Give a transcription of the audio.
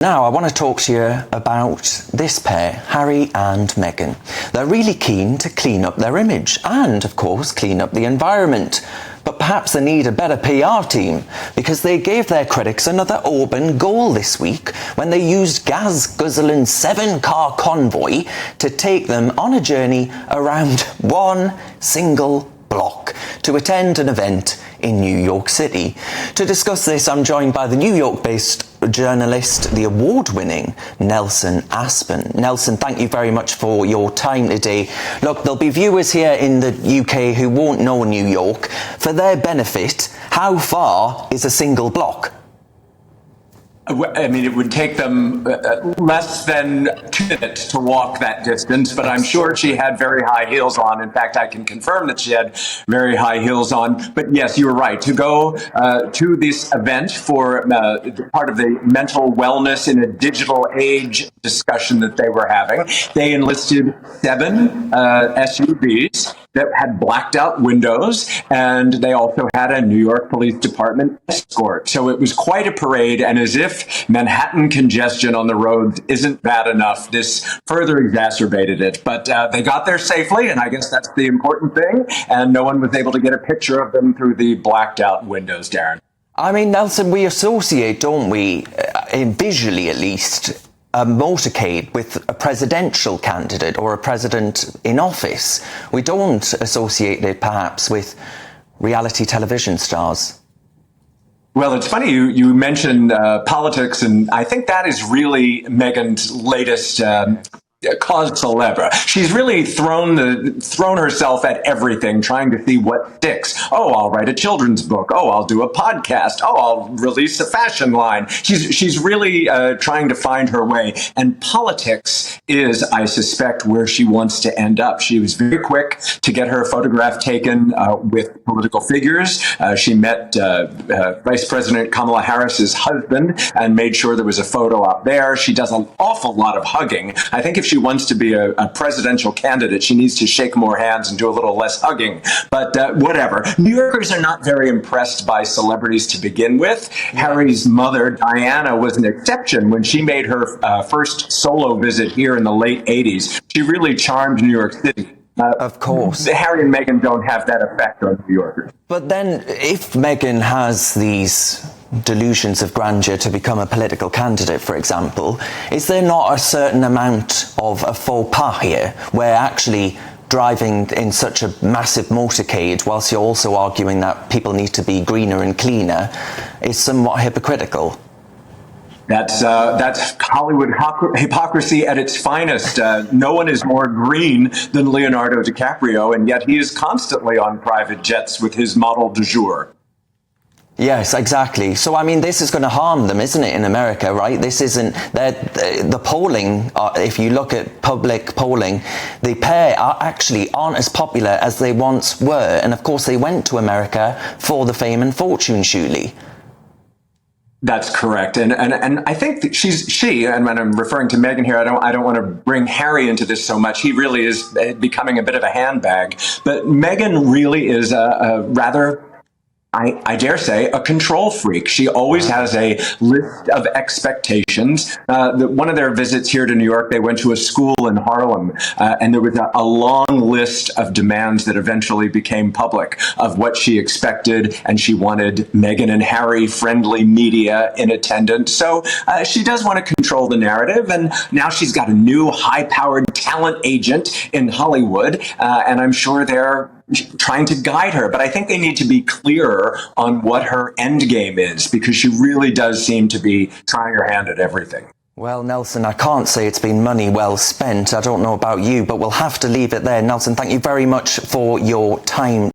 Now, I want to talk to you about this pair, Harry and Meghan. They're really keen to clean up their image and, of course, clean up the environment. But perhaps they need a better PR team, because they gave their critics another open goal this week when they used gas-guzzling 7-car convoy to take them on a journey around one single block to attend an event in New York City. To discuss this, I'm joined by the New York-based journalist, the award-winning Nelson Aspen. Nelson, thank you very much for your time today. Look, there'll be viewers here in the UK who won't know New York. For their benefit, how far is a single block? I mean, it would take them less than 2 minutes to walk that distance, but I'm sure she had very high heels on. In fact, I can confirm that she had very high heels on. But yes, you were right. To go to this event for part of the mental wellness in a digital age discussion that they were having, they enlisted 7 SUVs that had blacked out windows, and they also had a New York Police Department escort. So it was quite a parade, and as if Manhattan congestion on the roads isn't bad enough, this further exacerbated it. But they got there safely, and I guess that's the important thing, and no one was able to get a picture of them through the blacked out windows, Darren. I mean, Nelson, we associate, don't we, visually at least, a motorcade with a presidential candidate or a president in office. We don't associate it perhaps with reality television stars. Well, it's funny you mentioned politics, and I think that is really Meghan's latest cause célèbre. She's really thrown herself at everything, trying to see what sticks. Oh, I'll write a children's book. Oh, I'll do a podcast. Oh, I'll release a fashion line. She's really trying to find her way. And politics is, I suspect, where she wants to end up. She was very quick to get her photograph taken with political figures. She met Vice President Kamala Harris's husband and made sure there was a photo up there. She does an awful lot of hugging. I think if she wants to be a presidential candidate, she needs to shake more hands and do a little less hugging. But whatever. New Yorkers are not very impressed by celebrities to begin with. Harry's mother, Diana, was an exception when she made her first solo visit here in the late 80s. She really charmed New York City. Of course. Harry and Meghan don't have that effect on New Yorkers. But then, if Meghan has these delusions of grandeur to become a political candidate, for example, is there not a certain amount of a faux pas here, where actually driving in such a massive motorcade, whilst you're also arguing that people need to be greener and cleaner, is somewhat hypocritical? That's Hollywood hypocrisy at its finest. No one is more green than Leonardo DiCaprio, and yet he is constantly on private jets with his model du jour. Yes, exactly. So, I mean, this is going to harm them, isn't it, in America, right? This isn't... The polling, if you look at public polling, the pair aren't as popular as they once were. And, of course, they went to America for the fame and fortune, surely. That's correct, and I think that she, and when I'm referring to Meghan here, I don't want to bring Harry into this so much. He really is becoming a bit of a handbag, but Meghan really is a rather, I dare say, a control freak. She always has a list of expectations. One of their visits here to New York, they went to a school in Harlem, and there was a long list of demands that eventually became public of what she expected, and she wanted Meghan and Harry friendly media in attendance. So she does want to control the narrative, and now she's got a new high-powered talent agent in Hollywood, and I'm sure they're trying to guide her, but I think they need to be clearer on what her end game is, because she really does seem to be trying her hand at everything. Well, Nelson, I can't say it's been money well spent. I don't know about you, but we'll have to leave it there. Nelson, thank you very much for your time.